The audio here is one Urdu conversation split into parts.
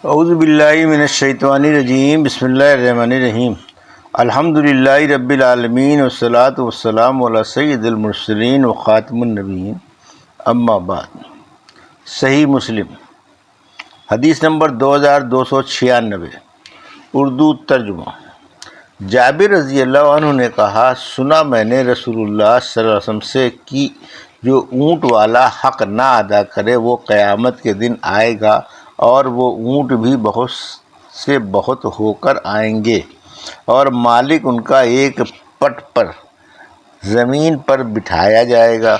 اعوذ باللہ من الشیطان الرجیم، بسم اللہ الرحمن الرحیم۔ الحمد للہ رب العالمین والصلاۃ والسلام علی سید المرسلین و خاتم النبیین، اما بعد۔ صحیح مسلم حدیث نمبر 2296، اردو ترجمہ۔ جابر رضی اللہ عنہ نے کہا، سنا میں نے رسول اللہ صلی اللہ علیہ وسلم سے کہ جو اونٹ والا حق نہ ادا کرے وہ قیامت کے دن آئے گا، اور وہ اونٹ بھی بہت سے بہت ہو کر آئیں گے، اور مالک ان کا ایک پٹ پر زمین پر بٹھایا جائے گا،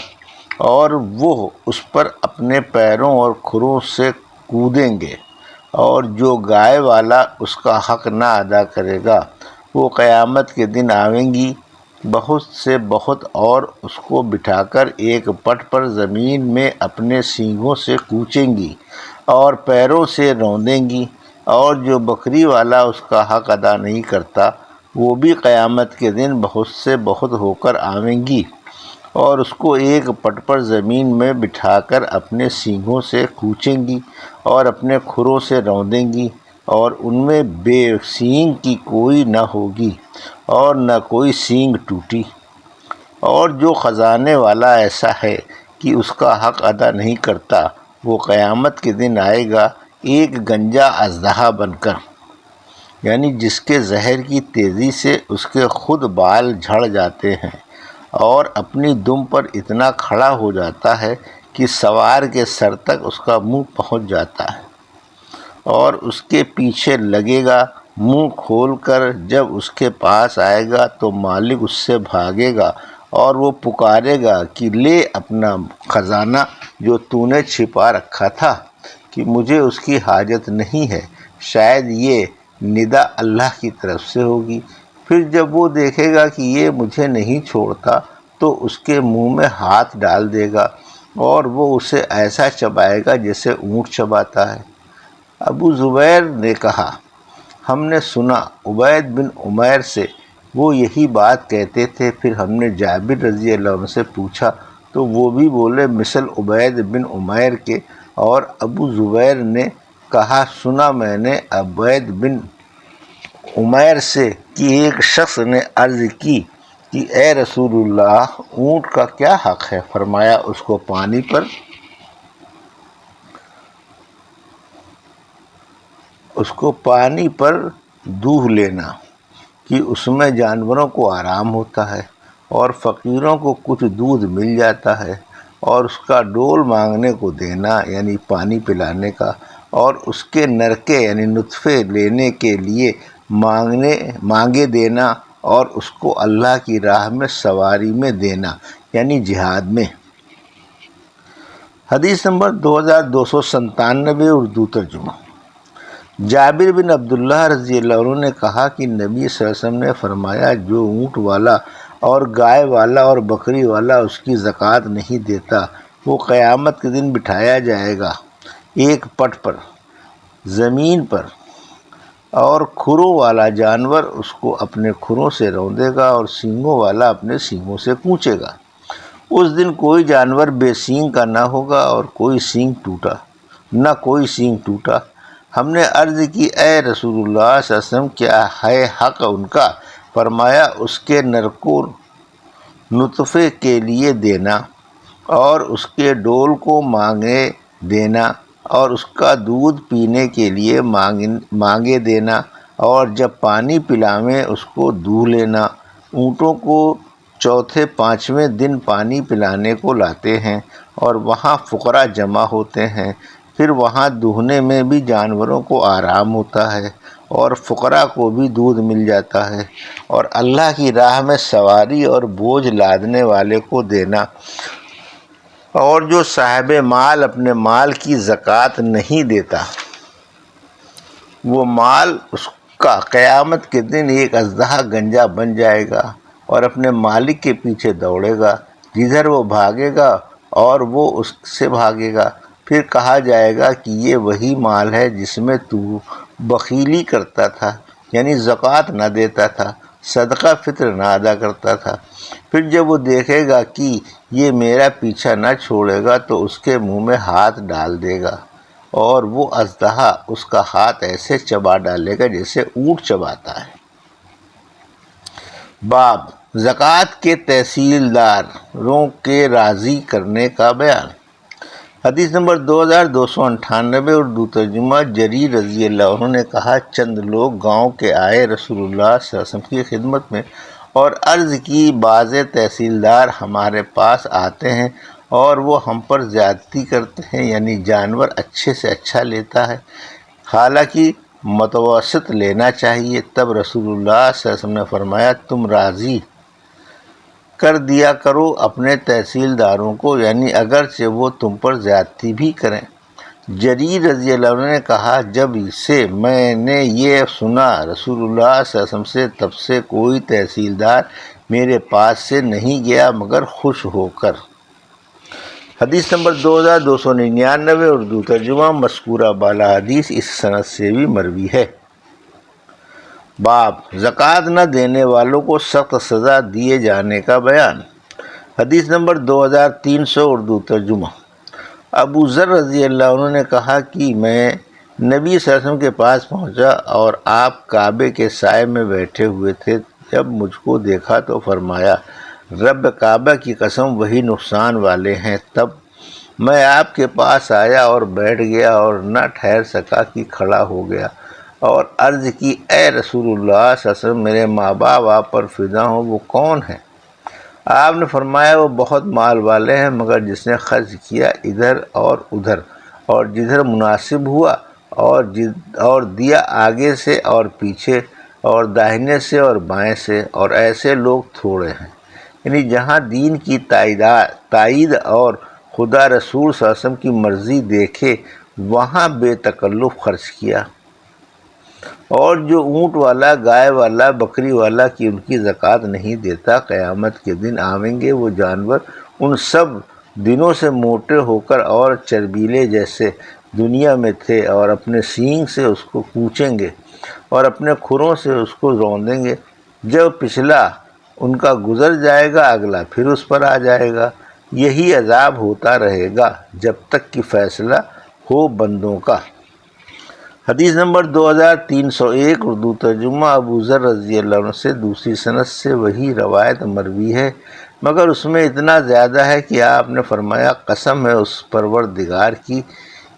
اور وہ اس پر اپنے پیروں اور کھروں سے کودیں گے، اور جو گائے والا اس کا حق نہ ادا کرے گا وہ قیامت کے دن آئیں گی، بہت سے بہت، اور اس کو بٹھا کر ایک پٹ پر زمین میں اپنے سینگوں سے کوچیں گی اور پیروں سے روندیں گی، اور جو بکری والا اس کا حق ادا نہیں کرتا وہ بھی قیامت کے دن بہت سے بہت ہو کر آئیں گی، اور اس کو ایک پٹ پر زمین میں بٹھا کر اپنے سینگوں سے کوچیں گی اور اپنے کھروں سے روندیں گی، اور ان میں بے سینگ کی کوئی نہ ہوگی اور نہ کوئی سینگ ٹوٹی۔ اور جو خزانے والا ایسا ہے کہ اس کا حق ادا نہیں کرتا وہ قیامت کے دن آئے گا ایک گنجا اژدہا بن کر، یعنی جس کے زہر کی تیزی سے اس کے خود بال جھڑ جاتے ہیں، اور اپنی دم پر اتنا کھڑا ہو جاتا ہے کہ سوار کے سر تک اس کا منہ پہنچ جاتا ہے، اور اس کے پیچھے لگے گا منہ کھول کر۔ جب اس کے پاس آئے گا تو مالک اس سے بھاگے گا اور وہ پکارے گا کہ لے اپنا خزانہ جو تو نے چھپا رکھا تھا، کہ مجھے اس کی حاجت نہیں ہے، شاید یہ ندا اللہ کی طرف سے ہوگی۔ پھر جب وہ دیکھے گا کہ یہ مجھے نہیں چھوڑتا تو اس کے منہ میں ہاتھ ڈال دے گا، اور وہ اسے ایسا چبائے گا جیسے اونٹ چباتا ہے۔ ابو زبیر نے کہا، ہم نے سنا عبید بن عمیر سے، وہ یہی بات کہتے تھے۔ پھر ہم نے جابر رضی اللہ عنہ سے پوچھا تو وہ بھی بولے مثل عبید بن عمیر کے۔ اور ابو زبیر نے کہا، سنا میں نے عبید بن عمیر سے کہ ایک شخص نے عرض کی کہ اے رسول اللہ، اونٹ کا کیا حق ہے؟ فرمایا، اس کو پانی پر دوہ لینا کہ اس میں جانوروں کو آرام ہوتا ہے، اور فقیروں کو کچھ دودھ مل جاتا ہے، اور اس کا ڈول مانگنے کو دینا یعنی پانی پلانے کا، اور اس کے نرکے یعنی نطفے لینے کے لیے مانگے دینا، اور اس کو اللہ کی راہ میں سواری میں دینا یعنی جہاد میں۔ حدیث نمبر 2297، اردو ترجمہ۔ جابر بن عبداللہ رضی اللہ عنہ نے کہا کہ نبی صلی اللہ علیہ وسلم نے فرمایا، جو اونٹ والا اور گائے والا اور بکری والا اس کی زکوٰۃ نہیں دیتا وہ قیامت کے دن بٹھایا جائے گا ایک پٹ پر زمین پر، اور کھروں والا جانور اس کو اپنے کھروں سے روندے گا، اور سینگوں والا اپنے سینگوں سے کوچے گا۔ اس دن کوئی جانور بے سینگ کا نہ ہوگا اور کوئی سینگ ٹوٹا۔ ہم نے عرض کی، اے رسول اللہ صلی اللہ علیہ وسلم، کیا ہے حق ان کا؟ فرمایا، اس کے نرکوں نطفے کے لیے دینا، اور اس کے ڈول کو مانگے دینا، اور اس کا دودھ پینے کے لیے مانگے دینا، اور جب پانی پلاویں اس کو دوہ لینا۔ اونٹوں کو چوتھے پانچویں دن پانی پلانے کو لاتے ہیں، اور وہاں فقراء جمع ہوتے ہیں، پھر وہاں دوہنے میں بھی جانوروں کو آرام ہوتا ہے، اور فقراء کو بھی دودھ مل جاتا ہے، اور اللہ کی راہ میں سواری اور بوجھ لادنے والے کو دینا۔ اور جو صاحب مال اپنے مال کی زکوٰۃ نہیں دیتا وہ مال اس کا قیامت کے دن ایک اژدہا گنجا بن جائے گا، اور اپنے مالک کے پیچھے دوڑے گا، جدھر وہ بھاگے گا اور وہ اس سے بھاگے گا۔ پھر کہا جائے گا کہ یہ وہی مال ہے جس میں تو بخیلی کرتا تھا، یعنی زکوٰۃ نہ دیتا تھا، صدقہ فطر نہ ادا کرتا تھا۔ پھر جب وہ دیکھے گا کہ یہ میرا پیچھا نہ چھوڑے گا تو اس کے منہ میں ہاتھ ڈال دے گا، اور وہ اژدہا اس کا ہاتھ ایسے چبا ڈالے گا جیسے اونٹ چباتا ہے۔ باب زکوٰۃ کے تحصیلداروں کے راضی کرنے کا بیان۔ حدیث نمبر 2298، اردو ترجمہ۔ جریر رضی اللہ عنہ نے کہا، چند لوگ گاؤں کے آئے رسول اللہ صلی اللہ علیہ وسلم کی خدمت میں اور عرض کی، بعض تحصیلدار ہمارے پاس آتے ہیں اور وہ ہم پر زیادتی کرتے ہیں، یعنی جانور اچھے سے اچھا لیتا ہے، حالانکہ متوسط لینا چاہیے۔ تب رسول اللہ صلی اللہ علیہ وسلم نے فرمایا، تم راضی کر دیا کرو اپنے تحصیلداروں کو، یعنی اگرچہ وہ تم پر زیادتی بھی کریں۔ جریر رضی اللہ عنہ نے کہا، جب سے میں نے یہ سنا رسول اللہ صلی اللہ علیہ وسلم سے، تب سے کوئی تحصیلدار میرے پاس سے نہیں گیا مگر خوش ہو کر۔ حدیث نمبر 2299، اردو ترجمہ۔ مذکورہ بالا حدیث اس سند سے بھی مروی ہے۔ باب زکوٰۃ نہ دینے والوں کو سخت سزا دیے جانے کا بیان۔ حدیث نمبر 2300، اردو ترجمہ۔ ابو ذر رضی اللہ عنہ نے کہا کہ میں نبی صلی اللہ علیہ وسلم کے پاس پہنچا اور آپ کعبے کے سائے میں بیٹھے ہوئے تھے۔ جب مجھ کو دیکھا تو فرمایا، رب کعبہ کی قسم وہی نقصان والے ہیں۔ تب میں آپ کے پاس آیا اور بیٹھ گیا اور نہ ٹھہر سکا کہ کھڑا ہو گیا اور عرض کی، اے رسول اللہ صلی اللہ علیہ وسلم، میرے ماں باپ آپ پر فدا ہوں، وہ کون ہیں؟ آپ نے فرمایا، وہ بہت مال والے ہیں، مگر جس نے خرچ کیا ادھر اور ادھر اور جدھر مناسب ہوا اور دیا آگے سے اور پیچھے اور داہنے سے اور بائیں سے، اور ایسے لوگ تھوڑے ہیں۔ یعنی جہاں دین کی تائید اور خدا رسول صلی اللہ علیہ وسلم کی مرضی دیکھے وہاں بے تکلف خرچ کیا۔ اور جو اونٹ والا، گائے والا، بکری والا کی ان کی زکوٰۃ نہیں دیتا، قیامت کے دن آئیں گے وہ جانور ان سب دنوں سے موٹے ہو کر اور چربیلے جیسے دنیا میں تھے، اور اپنے سینگ سے اس کو کوچیں گے اور اپنے کھروں سے اس کو روندیں گے۔ جب پچھلا ان کا گزر جائے گا، اگلا پھر اس پر آ جائے گا۔ یہی عذاب ہوتا رہے گا جب تک کہ فیصلہ ہو بندوں کا۔ حدیث نمبر 2301، اردو ترجمہ۔ ابو ذر رضی اللہ عنہ سے دوسری سند سے وہی روایت مروی ہے، مگر اس میں اتنا زیادہ ہے کہ آپ نے فرمایا، قسم ہے اس پروردگار کی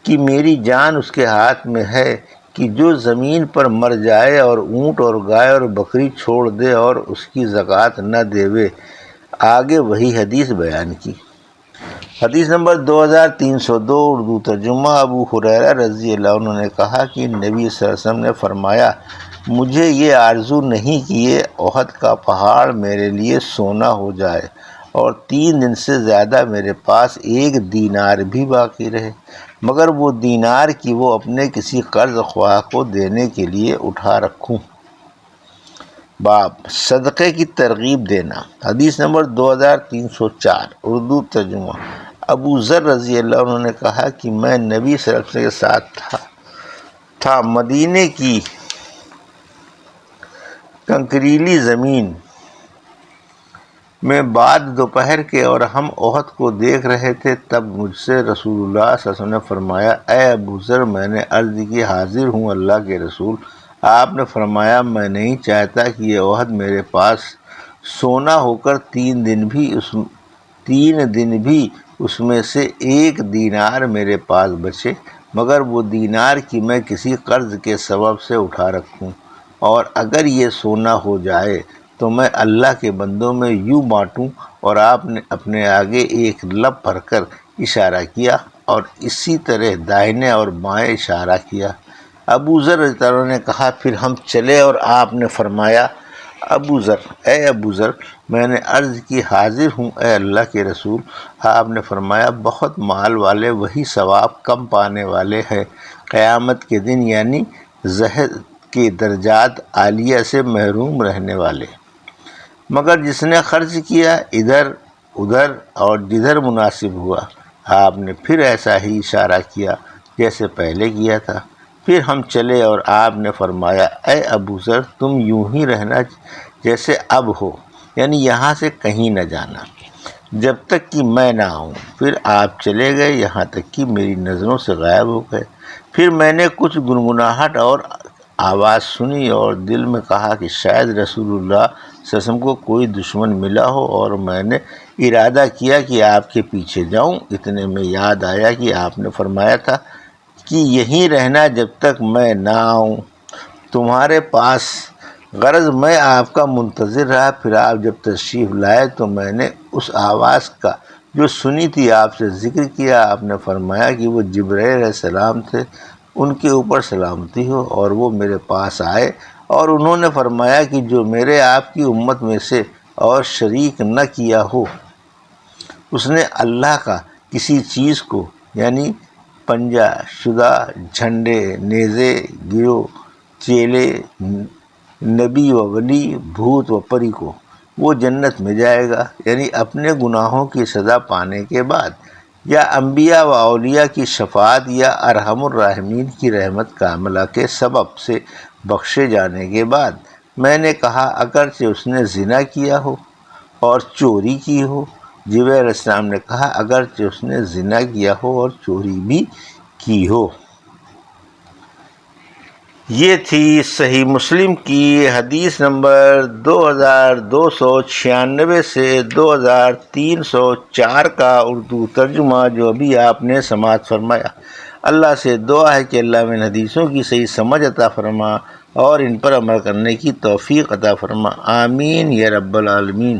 کہ میری جان اس کے ہاتھ میں ہے، کہ جو زمین پر مر جائے اور اونٹ اور گائے اور بکری چھوڑ دے اور اس کی زکوٰۃ نہ دیوے۔ آگے وہی حدیث بیان کی۔ حدیث نمبر 2302، اردو ترجمہ۔ ابو ہریرہ رضی اللہ عنہ نے کہا کہ نبی صلی اللہ علیہ وسلم نے فرمایا، مجھے یہ آرزو نہیں کہ یہ احد کا پہاڑ میرے لیے سونا ہو جائے اور 3 دن سے زیادہ میرے پاس 1 دینار بھی باقی رہے، مگر وہ دینار کہ وہ اپنے کسی قرض خواہ کو دینے کے لیے اٹھا رکھوں۔ باب صدقے کی ترغیب دینا۔ حدیث نمبر 2304، اردو ترجمہ۔ ابو ذر رضی اللہ عنہ نے کہا کہ میں نبی صلی اللہ علیہ وسلم کے ساتھ تھا، مدینے کی کنکریلی زمین میں بعد دوپہر کے، اور ہم احد کو دیکھ رہے تھے۔ تب مجھ سے رسول اللہ صلی اللہ علیہ وسلم نے فرمایا، اے ابو ذر، میں نے عرض کی، حاضر ہوں اللہ کے رسول۔ آپ نے فرمایا، میں نہیں چاہتا کہ یہ احد میرے پاس سونا ہو کر 3 دن بھی اس میں سے 1 دینار میرے پاس بچے، مگر وہ دینار کہ میں کسی قرض کے سبب سے اٹھا رکھوں، اور اگر یہ سونا ہو جائے تو میں اللہ کے بندوں میں یوں بانٹوں۔ اور آپ نے اپنے آگے ایک لب بھر کر اشارہ کیا اور اسی طرح داہنے اور بائیں اشارہ کیا۔ ابو ذر رضی اللہ عنہ نے کہا، پھر ہم چلے اور آپ نے فرمایا، اے ابو ذر، میں نے عرض کی، حاضر ہوں اے اللہ کے رسول۔ آپ نے فرمایا، بہت مال والے وہی ثواب کم پانے والے ہیں قیامت کے دن، یعنی زہد کے درجات عالیہ سے محروم رہنے والے، مگر جس نے خرچ کیا ادھر ادھر اور جدھر مناسب ہوا۔ آپ نے پھر ایسا ہی اشارہ کیا جیسے پہلے کیا تھا۔ پھر ہم چلے اور آپ نے فرمایا، اے ابو ذر، تم یوں ہی رہنا جیسے اب ہو، یعنی یہاں سے کہیں نہ جانا جب تک کہ میں نہ آؤں۔ پھر آپ چلے گئے یہاں تک کہ میری نظروں سے غائب ہو گئے۔ پھر میں نے کچھ گنگناہٹ اور آواز سنی اور دل میں کہا کہ شاید رسول اللہ صلی اللہ علیہ وسلم کو کوئی دشمن ملا ہو، اور میں نے ارادہ کیا کہ آپ کے پیچھے جاؤں۔ اتنے میں یاد آیا کہ آپ نے فرمایا تھا کہ یہیں رہنا جب تک میں نہ آؤں تمہارے پاس۔ غرض میں آپ کا منتظر رہا۔ پھر آپ جب تشریف لائے تو میں نے اس آواز کا جو سنی تھی آپ سے ذکر کیا۔ آپ نے فرمایا کہ وہ جبرائیل علیہ السلام تھے، ان کے اوپر سلامتی ہو، اور وہ میرے پاس آئے اور انہوں نے فرمایا کہ جو میرے آپ کی امت میں سے اور شریک نہ کیا ہو، اس نے اللہ کا کسی چیز کو، یعنی پنجہ شدہ جھنڈے، نیزے، گرو، چیلے، نبی و ولی، بھوت و پری کو، وہ جنت میں جائے گا، یعنی اپنے گناہوں کی سزا پانے کے بعد، یا انبیاء و اولیاء کی شفاعت یا ارحم الراحمین کی رحمت کاملہ کے سبب سے بخشے جانے کے بعد۔ میں نے کہا اگرچہ اس نے زنا کیا ہو اور چوری کی ہو۔ جبرائیل علیہ السلام نے کہا اگرچہ اس نے زنا کیا ہو اور چوری بھی کی ہو۔ یہ تھی صحیح مسلم کی حدیث نمبر 2296 سے 2304 کا اردو ترجمہ، جو ابھی آپ نے سماعت فرمایا۔ اللہ سے دعا ہے کہ اللہ میں ان حدیثوں کی صحیح سمجھ عطا فرما اور ان پر عمل کرنے کی توفیق عطا فرما، آمین یا رب العالمین۔